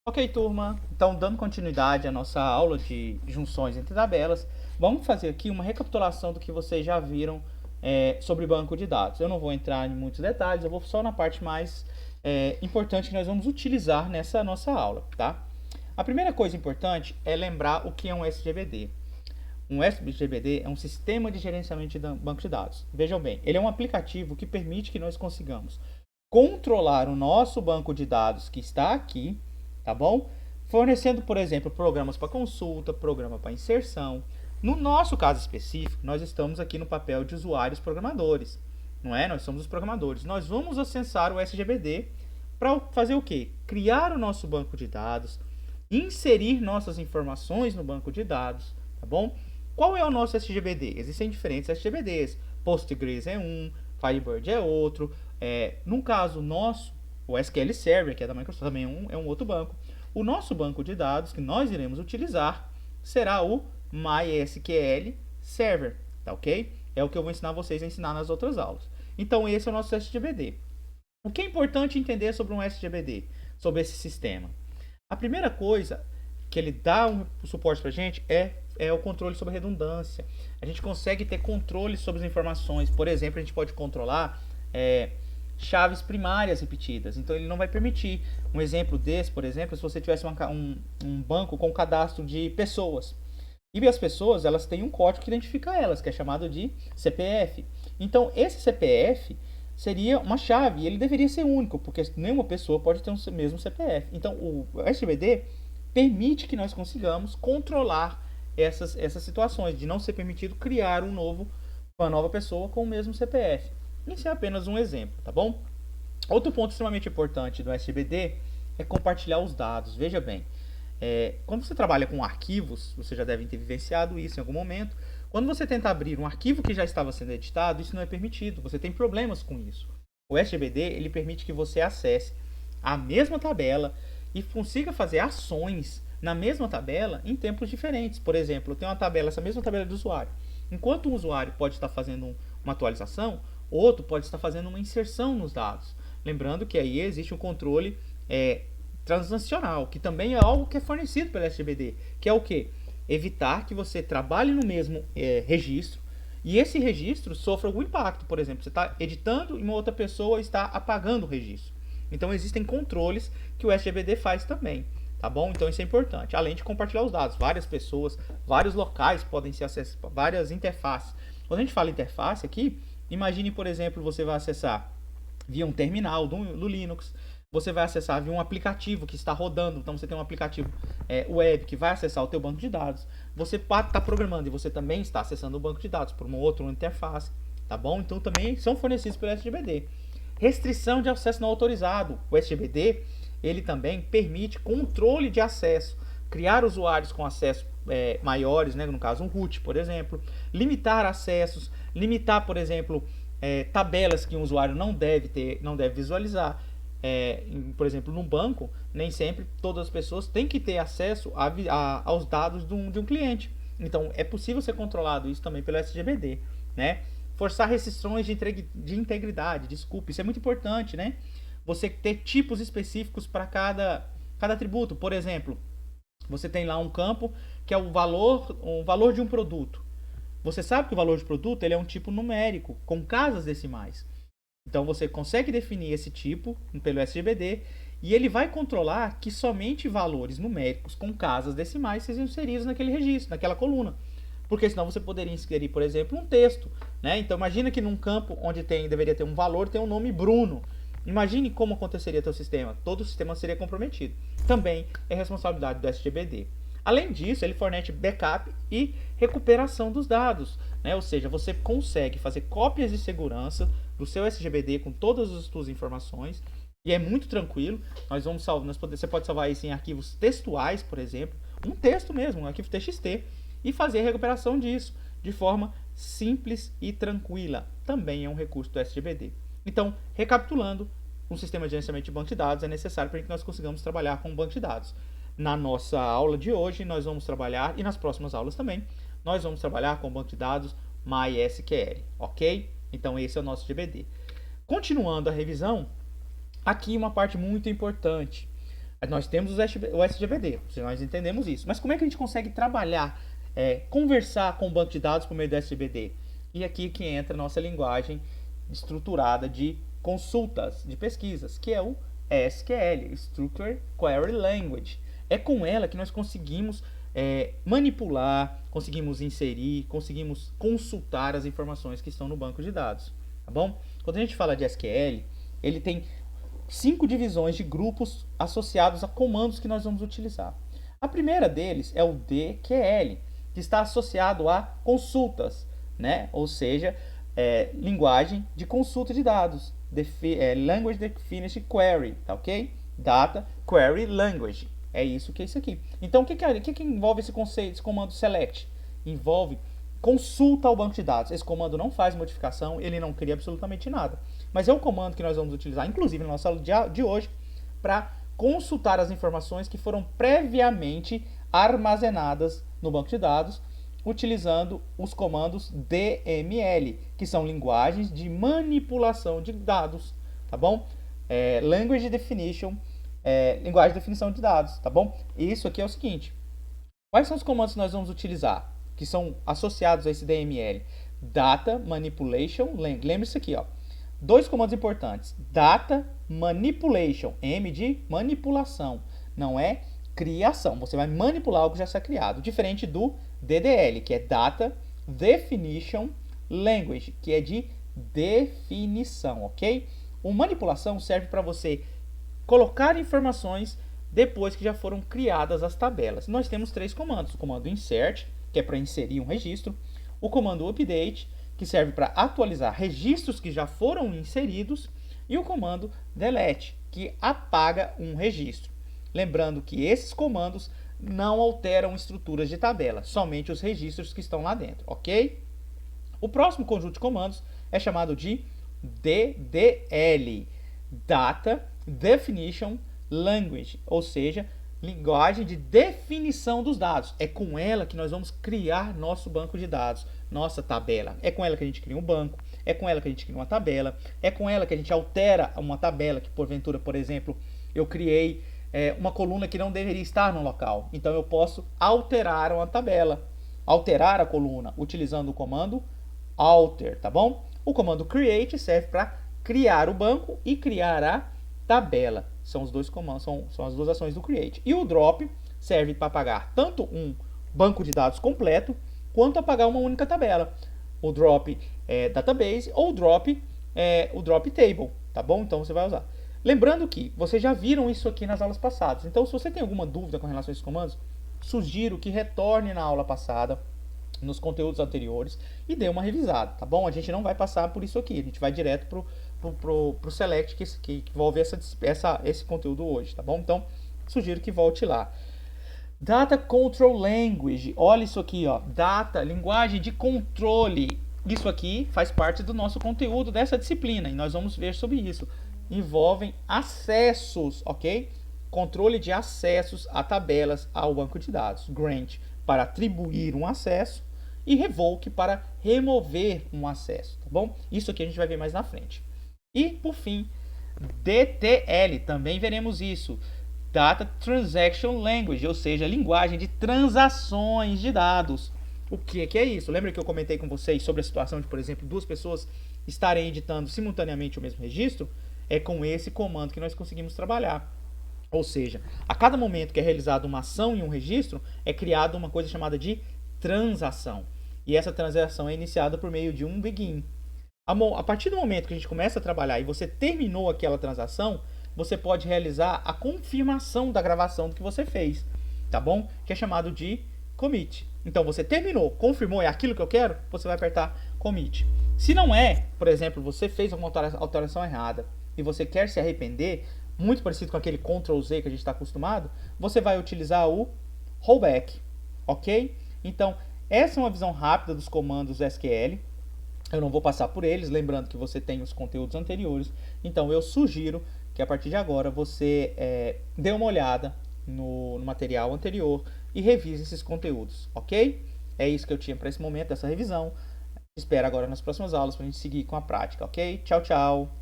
Ok, turma. Então, dando continuidade à nossa aula de junções entre tabelas, vamos fazer aqui uma recapitulação do que vocês já viram sobre banco de dados. Eu não vou entrar em muitos detalhes, eu vou só na parte mais importante que nós vamos utilizar nessa nossa aula, tá? A primeira coisa importante é lembrar o que é um SGBD. Um SGBD é um sistema de gerenciamento de banco de dados. Vejam bem, ele é um aplicativo que permite que nós consigamos controlar o nosso banco de dados que está aqui, tá bom? Fornecendo, por exemplo, programas para consulta, programa para inserção. No nosso caso específico, nós estamos aqui no papel de usuários programadores, não é? Nós somos os programadores. Nós vamos acessar o SGBD para fazer o quê? Criar o nosso banco de dados, inserir nossas informações no banco de dados, tá bom? Qual é o nosso SGBD? Existem diferentes SGBDs. Postgres é um, Firebird é outro. No caso nosso, o SQL Server, que é da Microsoft, também é um outro banco. O nosso banco de dados que nós iremos utilizar será o MySQL Server, tá ok? É o que eu vou ensinar vocês a ensinar nas outras aulas. Então esse é o nosso SGBD. O que é importante entender sobre um SGBD, sobre esse sistema? A primeira coisa que ele dá um suporte para a gente é o controle sobre redundância. A gente consegue ter controle sobre as informações. Por exemplo, a gente pode controlar chaves primárias repetidas. Então, ele não vai permitir. Um exemplo desse, por exemplo, se você tivesse um banco com cadastro de pessoas. E as pessoas, elas têm um código que identifica elas, que é chamado de CPF. Então, esse CPF seria uma chave, e ele deveria ser único, porque nenhuma pessoa pode ter o mesmo CPF. Então, o SGBD permite que nós consigamos controlar essas situações, de não ser permitido criar uma nova pessoa com o mesmo CPF. Isso é apenas um exemplo, tá bom? Outro ponto extremamente importante do SGBD é compartilhar os dados. Veja bem, quando você trabalha com arquivos, você já deve ter vivenciado isso em algum momento. Quando você tenta abrir um arquivo que já estava sendo editado, isso não é permitido. Você tem problemas com isso. O SGBD ele permite que você acesse a mesma tabela e consiga fazer ações na mesma tabela em tempos diferentes. Por exemplo, eu tenho essa mesma tabela do usuário. Enquanto um usuário pode estar fazendo uma atualização, outro pode estar fazendo uma inserção nos dados. Lembrando que aí existe um controle transacional, que também é algo que é fornecido pelo SGBD, que é o que? Evitar que você trabalhe no mesmo registro e esse registro sofra algum impacto. Por exemplo, você está editando e uma outra pessoa está apagando o registro. Então existem controles que o SGBD faz também, tá bom? Então isso é importante. Além de compartilhar os dados, várias pessoas, vários locais podem ser acessados, várias interfaces. Quando a gente fala interface aqui, imagine, por exemplo, você vai acessar via um terminal do Linux, você vai acessar via um aplicativo que está rodando. Então você tem um aplicativo web que vai acessar o teu banco de dados. Você está programando e você também está acessando o banco de dados por uma outra interface, tá bom? Então também são fornecidos pelo SGBD. Restrição de acesso não autorizado. O SGBD ele também permite controle de acesso, criar usuários com acesso maiores, né, no caso um root, por exemplo, limitar acessos, limitar, por exemplo, tabelas que um usuário não deve visualizar. Por exemplo, num banco, nem sempre todas as pessoas têm que ter acesso aos dados de um cliente. Então, é possível ser controlado isso também pelo SGBD, né? Forçar restrições de integridade, desculpe, isso é muito importante, né? Você ter tipos específicos para cada atributo. Por exemplo, você tem lá um campo que é o valor de um produto. Você sabe que o valor de produto ele é um tipo numérico, com casas decimais. Então você consegue definir esse tipo pelo SGBD e ele vai controlar que somente valores numéricos com casas decimais sejam inseridos naquele registro, naquela coluna. Porque senão você poderia inserir, por exemplo, um texto, né? Então imagina que num campo onde deveria ter um valor, tem um nome Bruno. Imagine como aconteceria teu sistema. Todo o sistema seria comprometido. Também é responsabilidade do SGBD. Além disso, ele fornece backup e recuperação dos dados, né? Ou seja, você consegue fazer cópias de segurança do seu SGBD com todas as suas informações e é muito tranquilo. Você pode salvar isso em arquivos textuais, por exemplo, um texto mesmo, um arquivo TXT, e fazer a recuperação disso de forma simples e tranquila. Também é um recurso do SGBD. Então, recapitulando, um sistema de gerenciamento de banco de dados é necessário para que nós consigamos trabalhar com um banco de dados. Na nossa aula de hoje, nós vamos trabalhar, e nas próximas aulas também, nós vamos trabalhar com o banco de dados MySQL, ok? Então, esse é o nosso GBD. Continuando a revisão, aqui uma parte muito importante. Nós temos o SGBD, nós entendemos isso. Mas como é que a gente consegue trabalhar, conversar com o banco de dados por meio do SGBD? E aqui que entra a nossa linguagem estruturada de consultas, de pesquisas, que é o SQL, Structured Query Language. É com ela que nós conseguimos manipular, conseguimos inserir, conseguimos consultar as informações que estão no banco de dados, tá bom? Quando a gente fala de SQL, ele tem 5 divisões de grupos associados a comandos que nós vamos utilizar. A primeira deles é o DQL, que está associado a consultas, né? Ou seja, linguagem de consulta de dados, Language Defined Query, tá ok? Data Query Language, é isso que é isso aqui. Então, o que envolve esse conceito, esse comando select? Envolve consulta ao banco de dados. Esse comando não faz modificação, ele não cria absolutamente nada. Mas é o comando que nós vamos utilizar, inclusive na nossa aula de hoje, para consultar as informações que foram previamente armazenadas no banco de dados, utilizando os comandos DML, que são linguagens de manipulação de dados, tá bom? Language Definition, linguagem de definição de dados, tá bom? E isso aqui é o seguinte: quais são os comandos que nós vamos utilizar, que são associados a esse DML? Data Manipulation, lembre-se aqui, ó, 2 comandos importantes: Data Manipulation, M de manipulação, não é criação, você vai manipular algo que já está criado, diferente do DDL, que é Data Definition Language, que é de definição, ok? O manipulação serve para você colocar informações depois que já foram criadas as tabelas. Nós temos 3 comandos: o comando insert, que é para inserir um registro, o comando update, que serve para atualizar registros que já foram inseridos, e o comando delete, que apaga um registro. Lembrando que esses comandos não alteram estruturas de tabela, somente os registros que estão lá dentro, ok? O próximo conjunto de comandos é chamado de DDL, Data Definition Language, ou seja, linguagem de definição dos dados. É com ela que nós vamos criar nosso banco de dados, nossa tabela. É com ela que a gente cria um banco, é com ela que a gente cria uma tabela, é com ela que a gente altera uma tabela que, porventura, por exemplo, eu criei uma coluna que não deveria estar no local. Então eu posso alterar uma tabela, alterar a coluna, utilizando o comando alter, tá bom? O comando create serve para criar o banco e criar a tabela. São os 2 comandos, são as 2 ações do create. E o drop serve para apagar tanto um banco de dados completo, quanto apagar uma única tabela. O drop database ou o drop table, tá bom? Então você vai usar. Lembrando que vocês já viram isso aqui nas aulas passadas. Então, se você tem alguma dúvida com relação a esses comandos, sugiro que retorne na aula passada, nos conteúdos anteriores, e dê uma revisada, tá bom? A gente não vai passar por isso aqui, a gente vai direto pro select que envolve esse conteúdo hoje, tá bom? Então, sugiro que volte lá. Data Control Language, olha isso aqui, ó, data, linguagem de controle. Isso aqui faz parte do nosso conteúdo dessa disciplina, e nós vamos ver sobre isso. Envolvem acessos, ok? Controle de acessos a tabelas ao banco de dados. Grant para atribuir um acesso e revoke para remover um acesso, tá bom? Isso aqui a gente vai ver mais na frente. E, por fim, DTL, também veremos isso. Data Transaction Language, ou seja, linguagem de transações de dados. O que é isso? Lembra que eu comentei com vocês sobre a situação de, por exemplo, 2 pessoas estarem editando simultaneamente o mesmo registro? É com esse comando que nós conseguimos trabalhar. Ou seja, a cada momento que é realizada uma ação em um registro, é criada uma coisa chamada de transação. E essa transação é iniciada por meio de um begin. A partir do momento que a gente começa a trabalhar e você terminou aquela transação, você pode realizar a confirmação da gravação do que você fez, tá bom? Que é chamado de commit. Então você terminou, confirmou, é aquilo que eu quero, você vai apertar commit. Se não é, por exemplo, você fez uma alteração errada e você quer se arrepender, muito parecido com aquele Ctrl Z que a gente está acostumado, você vai utilizar o rollback, ok? Então, essa é uma visão rápida dos comandos SQL. Eu não vou passar por eles, lembrando que você tem os conteúdos anteriores. Então, eu sugiro que a partir de agora você dê uma olhada no material anterior e revise esses conteúdos, ok? É isso que eu tinha para esse momento, essa revisão. Espero agora nas próximas aulas para a gente seguir com a prática, ok? Tchau, tchau!